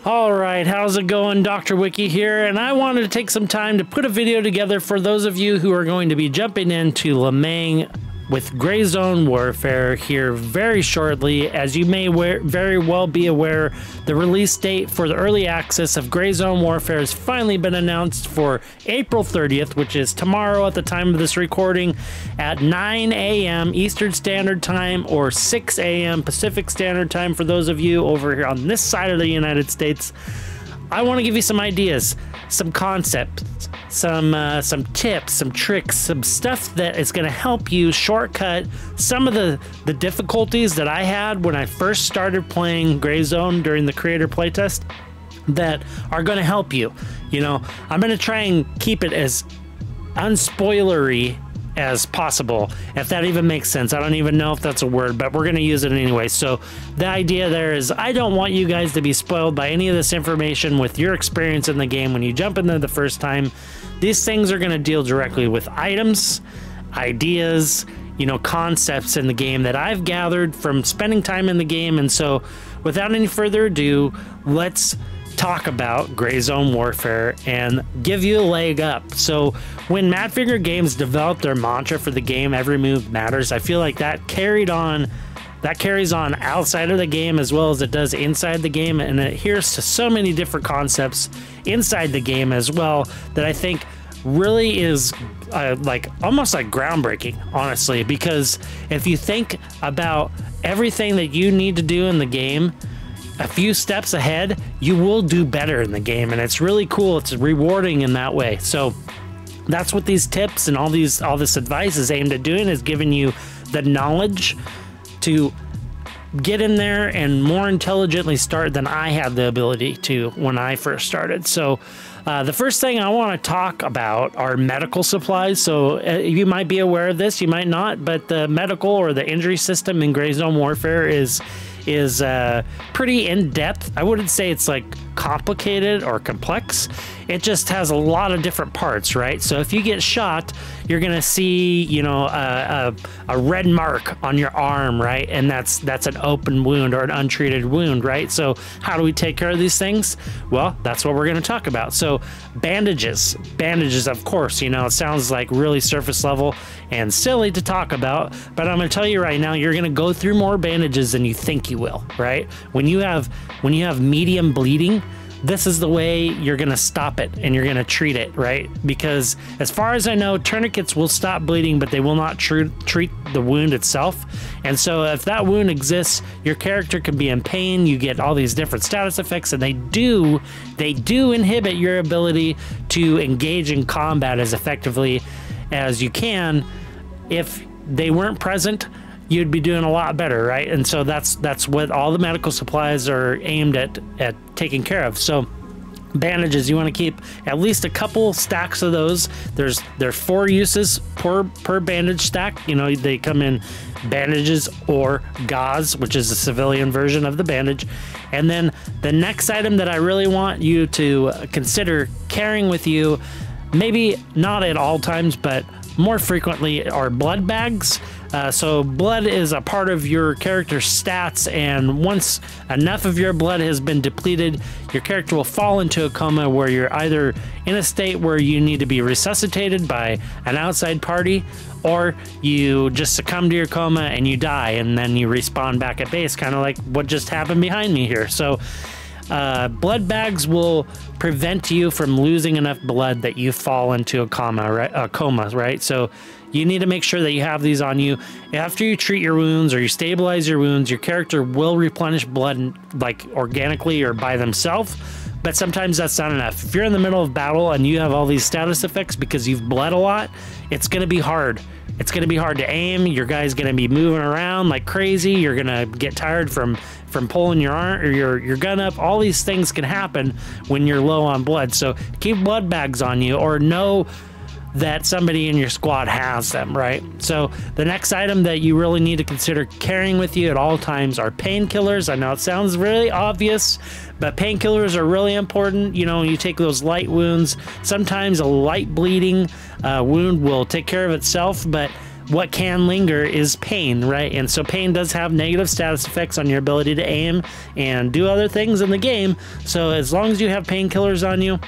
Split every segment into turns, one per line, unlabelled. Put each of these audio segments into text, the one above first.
All right, how's it going? Dr. Wiki here, and I wanted to take some time to put a video together for those of you who are going to be jumping into Lemang with Gray Zone Warfare here very shortly. As you may very well be aware, the release date for the early access of Gray Zone Warfare has finally been announced for April 30th, which is tomorrow at the time of this recording at 9 a.m. Eastern Standard Time or 6 a.m. Pacific Standard Time for those of you over here on this side of the United States. I want to give you some ideas, some concepts, some tips, some tricks, some stuff that is going to help you shortcut some of the difficulties that I had when I first started playing Gray Zone during the creator playtest that are going to help you. You know, I'm going to try and keep it as unspoilery as possible, if that even makes sense. I don't even know if that's a word, but we're going to use it anyway. So the idea there is I don't want you guys to be spoiled by any of this information with your experience in the game when you jump in there the first time. These things are going to deal directly with items, ideas, you know, concepts in the game that I've gathered from spending time in the game. And so without any further ado, let's talk about Gray Zone Warfare and give you a leg up. So when Mad Figure Games developed their mantra for the game, every move matters, I feel like that carries on outside of the game as well as it does inside the game, and it adheres to so many different concepts inside the game as well that I think really is like almost like groundbreaking, honestly, because if you think about everything that you need to do in the game a few steps ahead, you will do better in the game, and it's really cool. It's rewarding in that way. So that's what these tips and all this advice is aimed at doing, is giving you the knowledge to get in there and more intelligently start than I had the ability to when I first started. So the first thing I want to talk about are medical supplies. So you might be aware of this, you might not, but the medical or the injury system in Gray Zone Warfare is pretty in-depth. I wouldn't say it's like complicated or complex. It just has a lot of different parts, right? So if you get shot, you're gonna see, you know, a red mark on your arm, right? And that's an open wound or an untreated wound, right? So how do we take care of these things? Well, that's what we're gonna talk about. So bandages, of course, you know, it sounds like really surface level and silly to talk about, but I'm gonna tell you right now, you're gonna go through more bandages than you think you will, right? When you have medium bleeding, this is the way you're going to stop it and you're going to treat it, right? Because as far as I know, tourniquets will stop bleeding, but they will not treat the wound itself. And so if that wound exists, your character can be in pain. You get all these different status effects, and they do inhibit your ability to engage in combat as effectively as you can. If they weren't present, you'd be doing a lot better, right? And so that's what all the medical supplies are aimed at taking care of. So bandages, you want to keep at least a couple stacks of those. There's 4 uses per bandage stack. You know, they come in bandages or gauze, which is a civilian version of the bandage. And then the next item that I really want you to consider carrying with you, maybe not at all times, but more frequently, are blood bags. So blood is a part of your character's stats, and once enough of your blood has been depleted, your character will fall into a coma where you're either in a state where you need to be resuscitated by an outside party, or you just succumb to your coma and you die, and then you respawn back at base, kind of like what just happened behind me here. So blood bags will prevent you from losing enough blood that you fall into a coma, right? So you need to make sure that you have these on you. After you treat your wounds or you stabilize your wounds, your character will replenish blood like organically or by themselves, but sometimes that's not enough. If you're in the middle of battle and you have all these status effects because you've bled a lot, it's going to be hard. It's going to be hard to aim. Your guy's going to be moving around like crazy. You're going to get tired from pulling your arm or your gun up. All these things can happen when you're low on blood. So keep blood bags on you, or know that somebody in your squad has them, right? So the next item that you really need to consider carrying with you at all times are painkillers. I know it sounds really obvious, but painkillers are really important. You know, you take those light wounds. Sometimes a light bleeding wound will take care of itself, but what can linger is pain, right? And so pain does have negative status effects on your ability to aim and do other things in the game. So as long as you have painkillers on you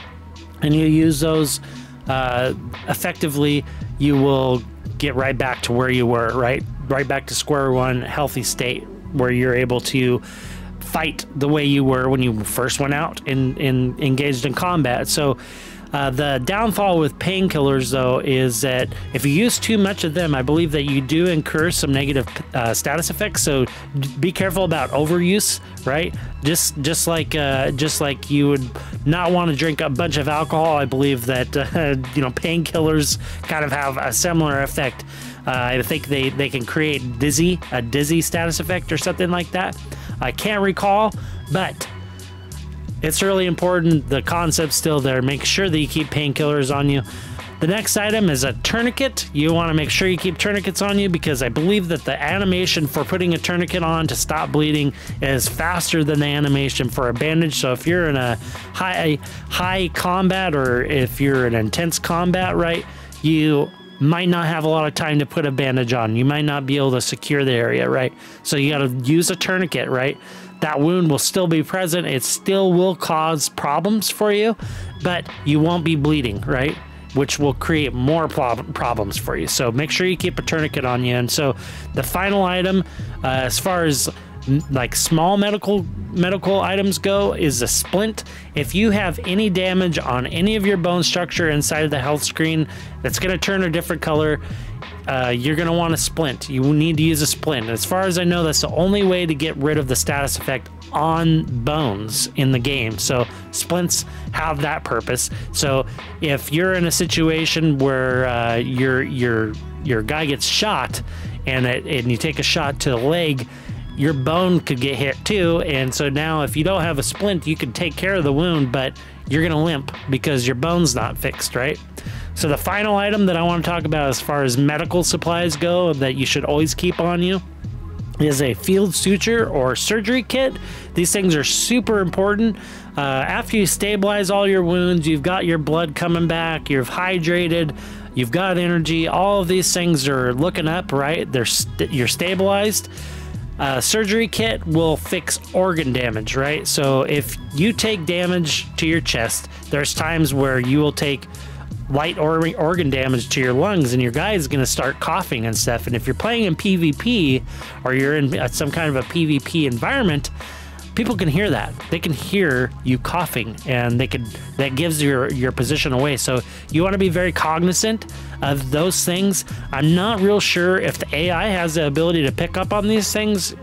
and you use those effectively, you will get right back to where you were, right back to square one, healthy state, where you're able to fight the way you were when you first went out and engaged in combat. So the downfall with painkillers, though, is that if you use too much of them, I believe that you do incur some negative status effects. So be careful about overuse, right? Just like you would not want to drink a bunch of alcohol. I believe that painkillers kind of have a similar effect. I think they can create a dizzy status effect or something like that. I can't recall, but it's really important. The concept's still there. Make sure that you keep painkillers on you. The next item is a tourniquet. You want to make sure you keep tourniquets on you, because I believe that the animation for putting a tourniquet on to stop bleeding is faster than the animation for a bandage. So if you're in a high combat, or if you're in intense combat, right, you might not have a lot of time to put a bandage on. You might not be able to secure the area, right? So you got to use a tourniquet, right? That wound will still be present. It still will cause problems for you, but you won't be bleeding, right? Which will create more problems for you. So make sure you keep a tourniquet on you. And so the final item, as far as like small medical items go, is a splint. If you have any damage on any of your bone structure inside of the health screen that's going to turn a different color, you're going to want a splint. You need to use a splint. As far as I know, that's the only way to get rid of the status effect on bones in the game. So splints have that purpose. So if you're in a situation where your guy gets shot and you take a shot to the leg, your bone could get hit too. And so now if you don't have a splint, you can take care of the wound, but you're going to limp because your bone's not fixed, right? So the final item that I want to talk about as far as medical supplies go that you should always keep on you is a field suture or surgery kit. These things are super important. After you stabilize all your wounds, you've got your blood coming back, you're hydrated, you've got energy, all of these things are looking up, right? You're stabilized. Surgery kit will fix organ damage, right? So if you take damage to your chest, there's times where you will take light organ damage to your lungs and your guy is going to start coughing and stuff. And if you're playing in PvP or you're in some kind of a PvP environment, people can hear that. They can hear you coughing, and that gives your position away. So you want to be very cognizant of those things. I'm not real sure if the AI has the ability to pick up on these things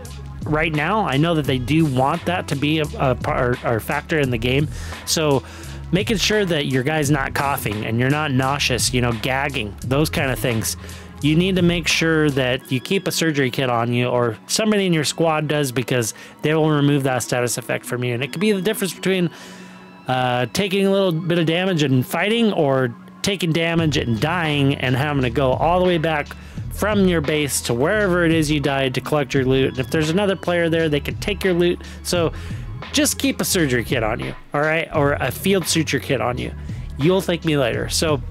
right now. I know that they do want that to be a part or factor in the game. So making sure that your guy's not coughing and you're not nauseous, gagging, those kind of things. You need to make sure that you keep a surgery kit on you, or somebody in your squad does, because they will remove that status effect from you. And it could be the difference between taking a little bit of damage and fighting, or taking damage and dying and having to go all the way back from your base to wherever it is you died to collect your loot. And if there's another player there, they can take your loot. So just keep a surgery kit on you, all right? Or a field suture kit on you. You'll thank me later. So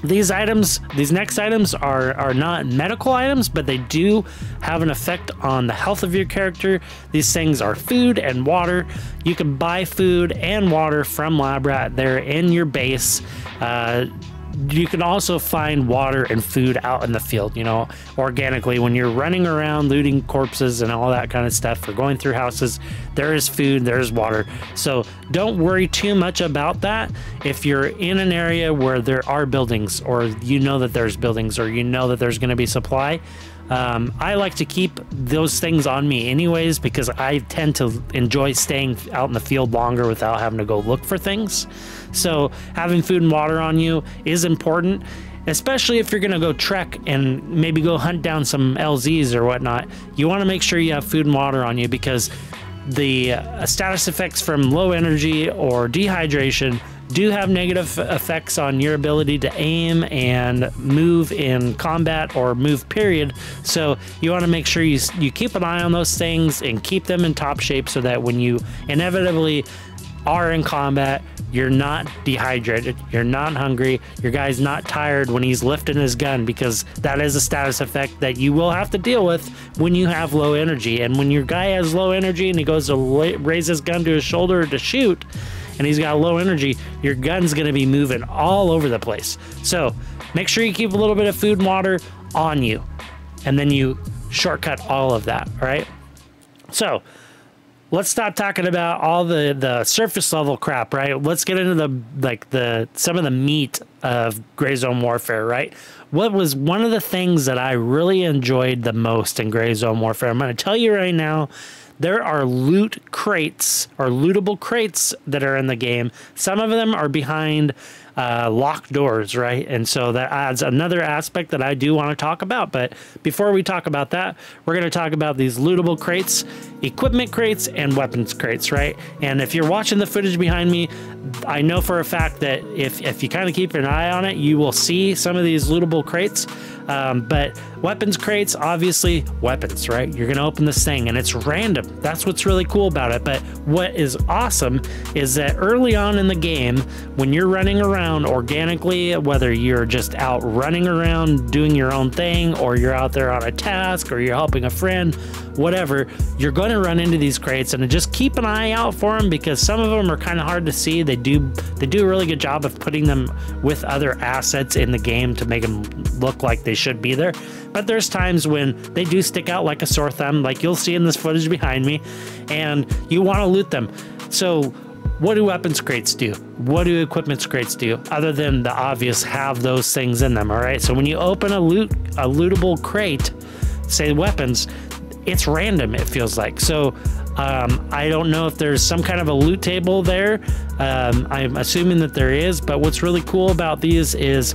these next items are not medical items, but they do have an effect on the health of your character. These things are food and water. You can buy food and water from Lab Rat. They're in your base. You can also find water and food out in the field, organically. When you're running around looting corpses and all that kind of stuff, or going through houses, there is food, there is water. So don't worry too much about that. If you're in an area where there are buildings, or that there's buildings, or that there's going to be supply, I like to keep those things on me anyways, because I tend to enjoy staying out in the field longer without having to go look for things. So having food and water on you is important, especially if you're going to go trek and maybe go hunt down some LZs or whatnot. You want to make sure you have food and water on you, because the status effects from low energy or dehydration do have negative effects on your ability to aim and move in combat, or move period. So you want to make sure you keep an eye on those things and keep them in top shape, so that when you inevitably are in combat, you're not dehydrated, you're not hungry, your guy's not tired when he's lifting his gun, because that is a status effect that you will have to deal with when you have low energy. And when your guy has low energy and he goes to raise his gun to his shoulder to shoot, and he's got low energy, your gun's going to be moving all over the place. So make sure you keep a little bit of food and water on you, and then you shortcut all of that. All right, so let's stop talking about all the surface level crap, right? Let's get into some of the meat of Gray Zone Warfare, right? What was one of the things that I really enjoyed the most in Gray Zone Warfare? I'm going to tell you right now, there are loot crates or lootable crates that are in the game. Some of them are behind locked doors, right? And so that adds another aspect that I do want to talk about. But before we talk about that, we're going to talk about these lootable crates, equipment crates, and weapons crates, right? And if you're watching the footage behind me, I know for a fact that if you kind of keep an eye on it, you will see some of these lootable crates. But weapons crates, obviously weapons, right? You're going to open this thing and it's random. That's what's really cool about it. But what is awesome is that early on in the game, when you're running around organically, whether you're just out running around doing your own thing, or you're out there on a task, or you're helping a friend, whatever, you're going to run into these crates, and just keep an eye out for them, because some of them are kind of hard to see. They do a really good job of putting them with other assets in the game to make them look like they should be there. But there's times when they do stick out like a sore thumb, like you'll see in this footage behind me, and you want to loot them. So what do weapons crates do? What do equipment crates do? Other than the obvious, have those things in them, all right? So when you open a lootable crate, say weapons, it's random, it feels like. So I don't know if there's some kind of a loot table there. I'm assuming that there is, but what's really cool about these is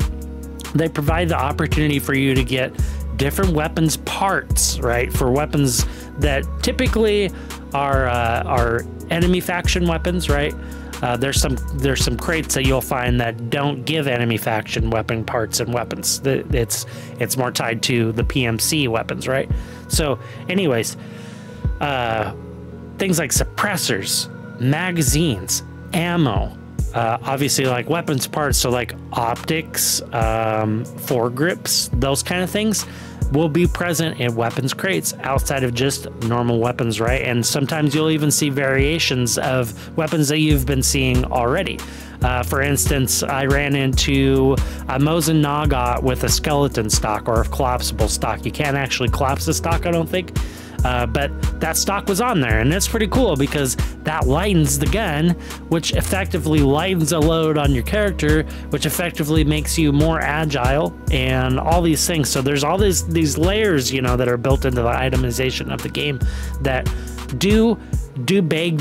they provide the opportunity for you to get different weapons parts, right? For weapons that typically are enemy faction weapons, right? There's some crates that you'll find that don't give enemy faction weapon parts and weapons. It's more tied to the PMC weapons, right? So anyways, things like suppressors, magazines, ammo, obviously like weapons parts, so like optics, foregrips, those kind of things will be present in weapons crates outside of just normal weapons, right? And sometimes you'll even see variations of weapons that you've been seeing already. For instance, I ran into a Mosin Nagant with a skeleton stock, or a collapsible stock. You can't actually collapse the stock, I don't think. But that stock was on there, and it's pretty cool because that lightens the gun, which effectively lightens a load on your character, which effectively makes you more agile and all these things. So there's all these layers, you know, that are built into the itemization of the game that do beg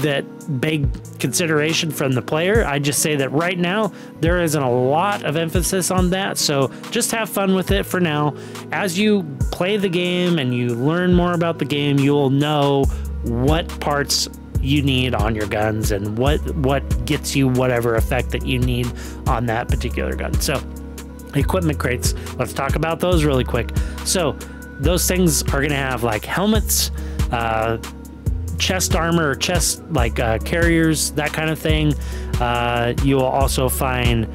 consideration from the player. I just say that right now there isn't a lot of emphasis on that, so just have fun with it for now. As you play the game and you learn more about the game, you'll know what parts you need on your guns and what gets you whatever effect that you need on that particular gun. So equipment crates, let's talk about those really quick. So those things are going to have like helmets, chest armor, or chest like carriers, that kind of thing. You will also find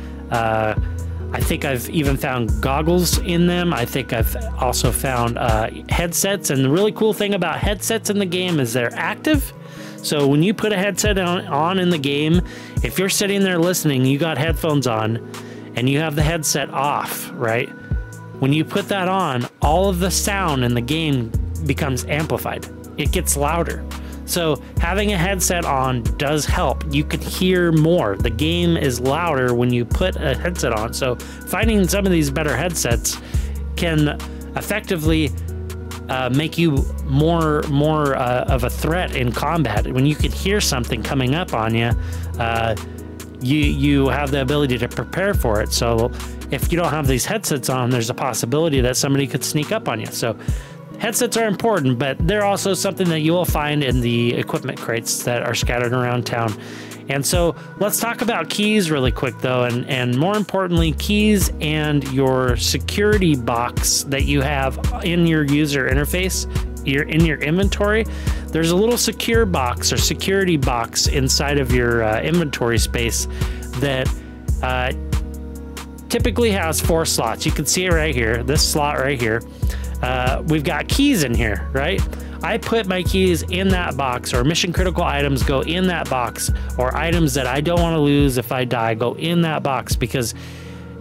I think I've even found goggles in them. I think I've also found headsets, and the really cool thing about headsets in the game is they're active. So when you put a headset on in the game, if you're sitting there listening, you got headphones on and you have the headset off, right? When you put that on, all of the sound in the game becomes amplified. It gets louder. So having a headset on does help. You can hear more. The game is louder when you put a headset on. So finding some of these better headsets can effectively make you more of a threat in combat. When you can hear something coming up on you, you have the ability to prepare for it. So if you don't have these headsets on, there's a possibility that somebody could sneak up on you. So headsets are important, but they're also something that you will find in the equipment crates that are scattered around town. And so let's talk about keys really quick though, and more importantly, keys and your security box that you have in your user interface, in your inventory. there's a little secure box or security box inside of your inventory space that typically has 4 slots. You can see it right here, this slot right here. We've got keys in here, right? I put my keys in that box, or mission critical items go in that box, or items that I don't want to lose if I die go in that box, because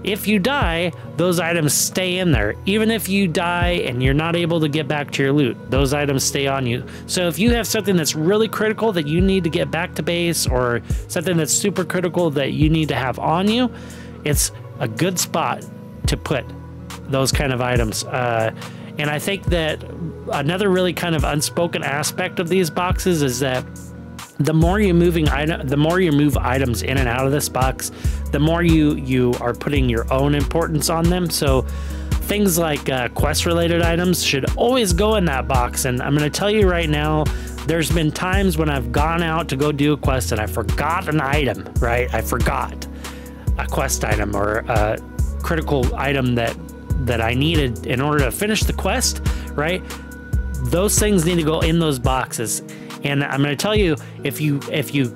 if you die, those items stay in there. Even if you die and you're not able to get back to your loot, those items stay on you. So if you have something that's really critical that you need to get back to base, or something that's super critical that you need to have on you, it's a good spot to put those kind of items. And I think that another really kind of unspoken aspect of these boxes is that the more you move items in and out of this box, the more you are putting your own importance on them. So things like quest related items should always go in that box. And I'm going to tell you right now, there's been times when I've gone out to go do a quest and I forgot an item, right? I forgot a quest item or a critical item that I needed in order to finish the quest, right? Those things need to go in those boxes. And I'm going to tell you, if you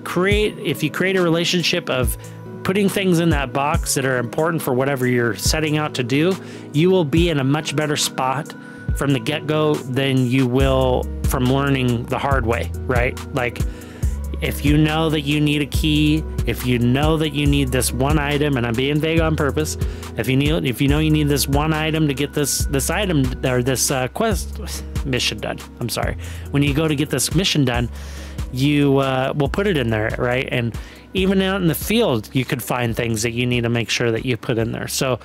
create a relationship of putting things in that box that are important for whatever you're setting out to do, you will be in a much better spot from the get-go than you will from learning the hard way, right? Like, if you know that you need a key, if you know that you need this one item, and I'm being vague on purpose, if you know you need this one item to get this item or this quest mission done. I'm sorry. When you go to get this mission done, you will put it in there, right? And even out in the field, you could find things that you need to make sure that you put in there. So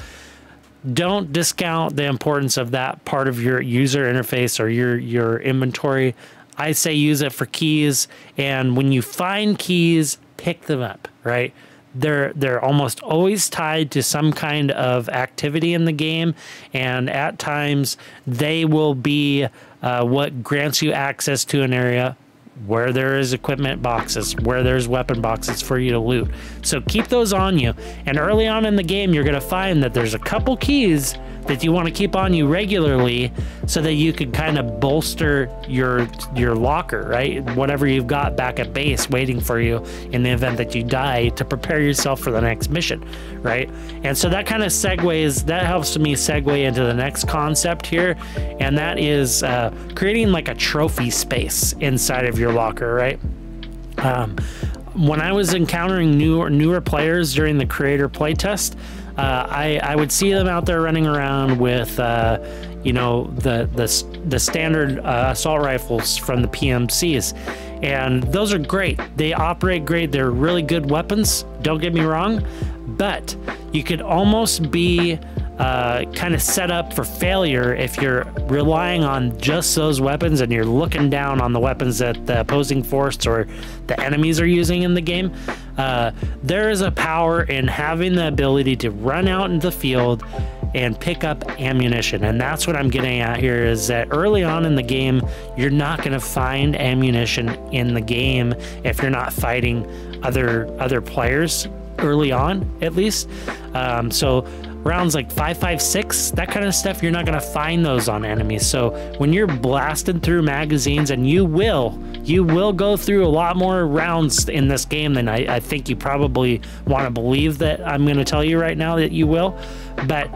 don't discount the importance of that part of your user interface or your inventory. I say use it for keys, and when you find keys, pick them up, right? They're almost always tied to some kind of activity in the game, and at times they will be what grants you access to an area where there is equipment boxes, where there's weapon boxes for you to loot. So keep those on you, and early on in the game, you're going to find that there's a couple keys that you want to keep on you regularly so that you can kind of bolster your locker, right? Whatever you've got back at base waiting for you in the event that you die, to prepare yourself for the next mission, right? And so that kind of that helps me segue into the next concept here, and that is creating like a trophy space inside of your locker, right? When I was encountering newer players during the creator playtest, I would see them out there running around with, you know, the standard assault rifles from the PMCs, and those are great. They operate great. They're really good weapons. Don't get me wrong, but you could almost be kind of set up for failure if you're relying on just those weapons and you're looking down on the weapons that the opposing force or the enemies are using in the game. There is a power in having the ability to run out into the field and pick up ammunition, and that's what I'm getting at here, is that early on in the game, you're not going to find ammunition in the game if you're not fighting other players early on, at least. So rounds like 5.56, that kind of stuff, you're not going to find those on enemies. So when you're blasting through magazines, and you will go through a lot more rounds in this game than I think you probably want to believe that I'm going to tell you right now that you will, but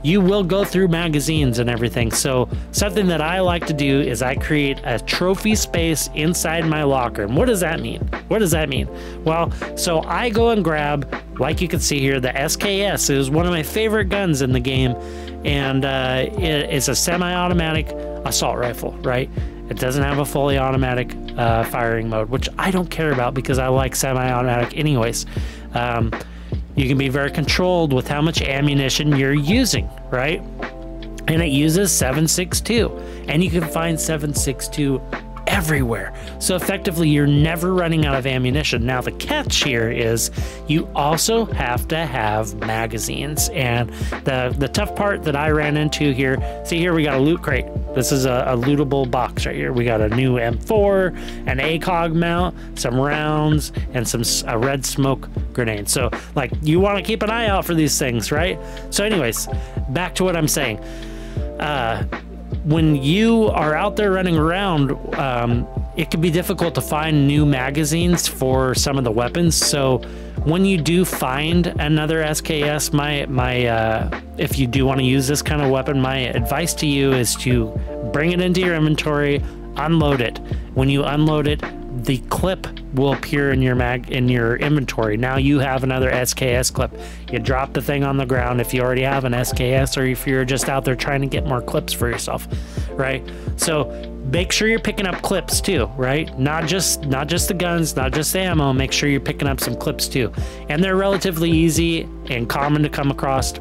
you will go through magazines and everything. So something that I like to do is I create a trophy space inside my locker. And what does that mean? What does that mean? Well, so I go and grab, like you can see here, the SKS. It is one of my favorite guns in the game, and it's a semi-automatic assault rifle, right? It doesn't have a fully automatic firing mode, which I don't care about because I like semi-automatic anyways. You can be very controlled with how much ammunition you're using, right? And it uses 7.62, and you can find 7.62 everywhere. So effectively, you're never running out of ammunition. Now, the catch here is you also have to have magazines. And the tough part that I ran into here, see here, we got a loot crate. This is a lootable box right here. We got a new M4, an ACOG mount, some rounds, and a red smoke grenade. So, like, you want to keep an eye out for these things, right? So anyways, back to what I'm saying. When you are out there running around, it can be difficult to find new magazines for some of the weapons. So when you do find another SKS, if you do want to use this kind of weapon, my advice to you is to bring it into your inventory, unload it. When you unload it, the clip will appear in your inventory. Now you have another SKS clip. You drop the thing on the ground if you already have an SKS, or if you're just out there trying to get more clips for yourself, right? So make sure you're picking up clips too, right? Not just the guns, not just the ammo. Make sure you're picking up some clips too, and they're relatively easy and common to come across.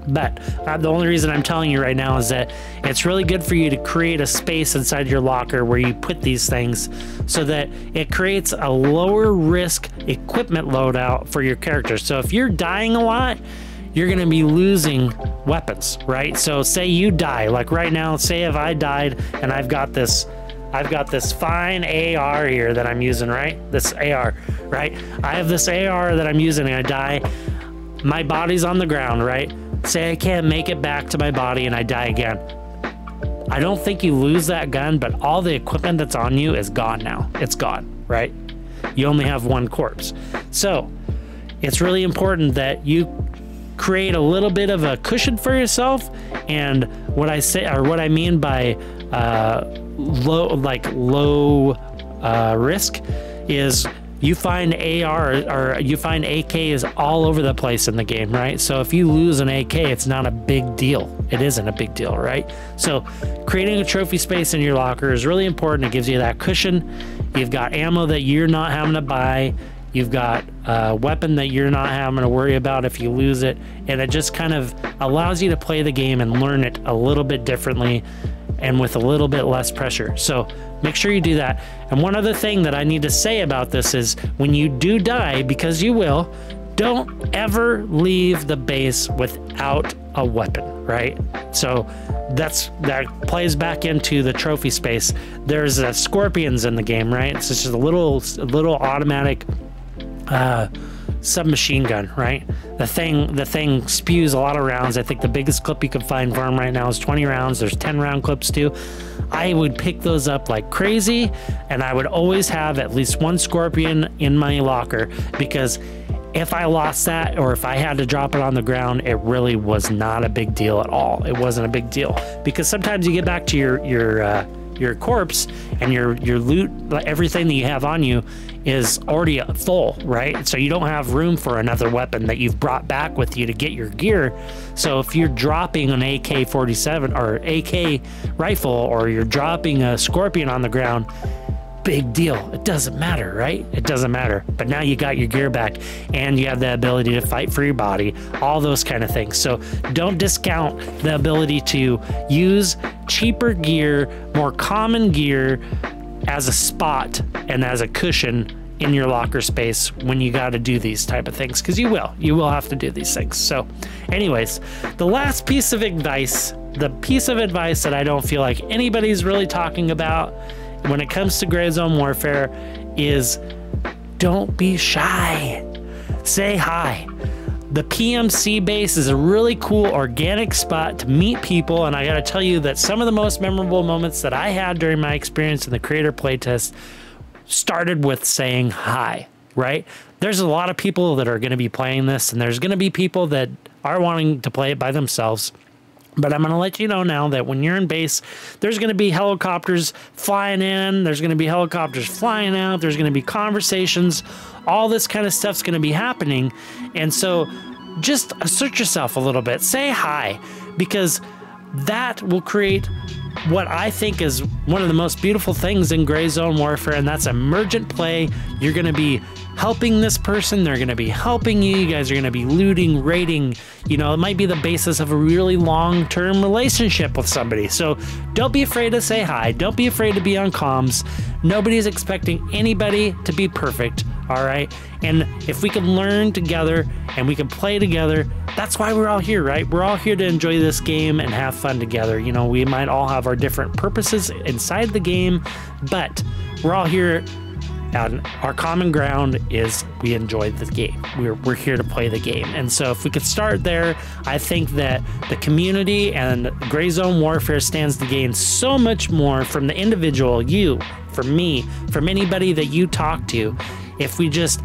But the only reason I'm telling you right now is that it's really good for you to create a space inside your locker where you put these things, so that it creates a lower risk equipment loadout for your character. So if you're dying a lot, you're going to be losing weapons, right? So say you die, like right now, say if I died and I've got this fine AR here that I'm using, right? This AR, right? I have this AR that I'm using and I die. My body's on the ground, right? Say I can't make it back to my body and I die again. I don't think you lose that gun, but all the equipment that's on you is gone now. It's gone, right? You only have one corpse. So it's really important that you create a little bit of a cushion for yourself. And what I mean by low risk is you find AR or you find AKs all over the place in the game, right? So if you lose an AK, it's not a big deal. It isn't a big deal, right? So creating a trophy space in your locker is really important. It gives you that cushion. You've got ammo that you're not having to buy. You've got a weapon that you're not having to worry about if you lose it. And it just kind of allows you to play the game and learn it a little bit differently and with a little bit less pressure. So make sure you do that. And one other thing that I need to say about this is when you do die, because you will, don't ever leave the base without a weapon, right? So that plays back into the trophy space. There's scorpions in the game, right? It's just a little automatic submachine gun, right? The thing spews a lot of rounds. I think the biggest clip you can find for them right now is 20 rounds. There's 10 round clips too. I would pick those up like crazy, and I would always have at least one scorpion in my locker, because if I lost that or if I had to drop it on the ground, it really was not a big deal at all. It wasn't a big deal, because sometimes you get back to your corpse and your loot, everything that you have on you is already full, right? So you don't have room for another weapon that you've brought back with you to get your gear. So if you're dropping an AK-47 or AK rifle, or you're dropping a scorpion on the ground, big deal. It doesn't matter, right? It doesn't matter. But now you got your gear back and you have the ability to fight for your body, all those kind of things. So don't discount the ability to use cheaper gear, more common gear as a spot and as a cushion in your locker space when you got to do these type of things, because you will have to do these things. So anyways, the last piece of advice, the piece of advice that I don't feel like anybody's really talking about when it comes to Gray Zone Warfare is don't be shy. Say hi. The PMC base is a really cool organic spot to meet people, and I gotta tell you that some of the most memorable moments that I had during my experience in the creator playtest started with saying hi, right? There's a lot of people that are gonna be playing this, and there's gonna be people that are wanting to play it by themselves. But I'm going to let you know now that when you're in base, there's going to be helicopters flying in, there's going to be helicopters flying out, there's going to be conversations, all this kind of stuff's going to be happening. And so just assert yourself a little bit, say hi, because that will create what I think is one of the most beautiful things in Gray Zone Warfare, and that's emergent play. You're going to be helping this person, they're going to be helping you, you guys are going to be looting, raiding, you know, it might be the basis of a really long-term relationship with somebody. So don't be afraid to say hi, don't be afraid to be on comms. Nobody's expecting anybody to be perfect, all right? And if we can learn together and we can play together, that's why we're all here, right? We're all here to enjoy this game and have fun together. You know, we might all have our different purposes inside the game, but we're all here And our common ground is we enjoy the game. We're here to play the game. And so if we could start there, I think that the community and Gray Zone Warfare stands to gain so much more from the individual, you, from me, from anybody that you talk to, if we just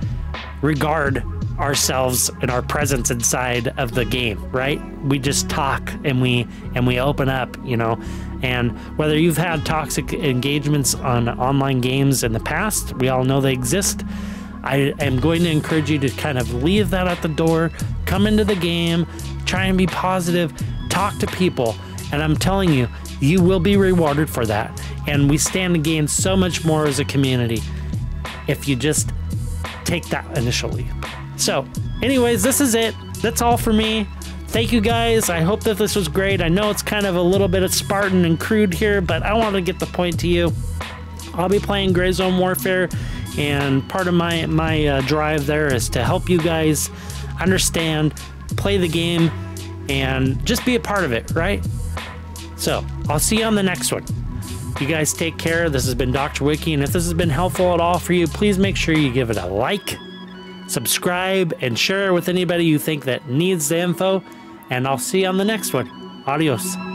regard ourselves and our presence inside of the game, right? We just talk and we open up, you know. And whether you've had toxic engagements on online games in the past, we all know they exist. I am going to encourage you to kind of leave that at the door, come into the game, try and be positive, talk to people, and I'm telling you, you will be rewarded for that. And we stand to gain so much more as a community if you just take that initial leap. So anyways, this is it. That's all for me. Thank you guys. I hope that this was great. I know it's kind of a little bit of Spartan and crude here, but I want to get the point to you. I'll be playing Gray Zone Warfare, and part of my drive there is to help you guys understand, play the game, and just be a part of it, right? So I'll see you on the next one. You guys take care. This has been Dr. Wiki, and if this has been helpful at all for you, please make sure you give it a like, subscribe, and share with anybody you think that needs the info, and I'll see you on the next one. Adios.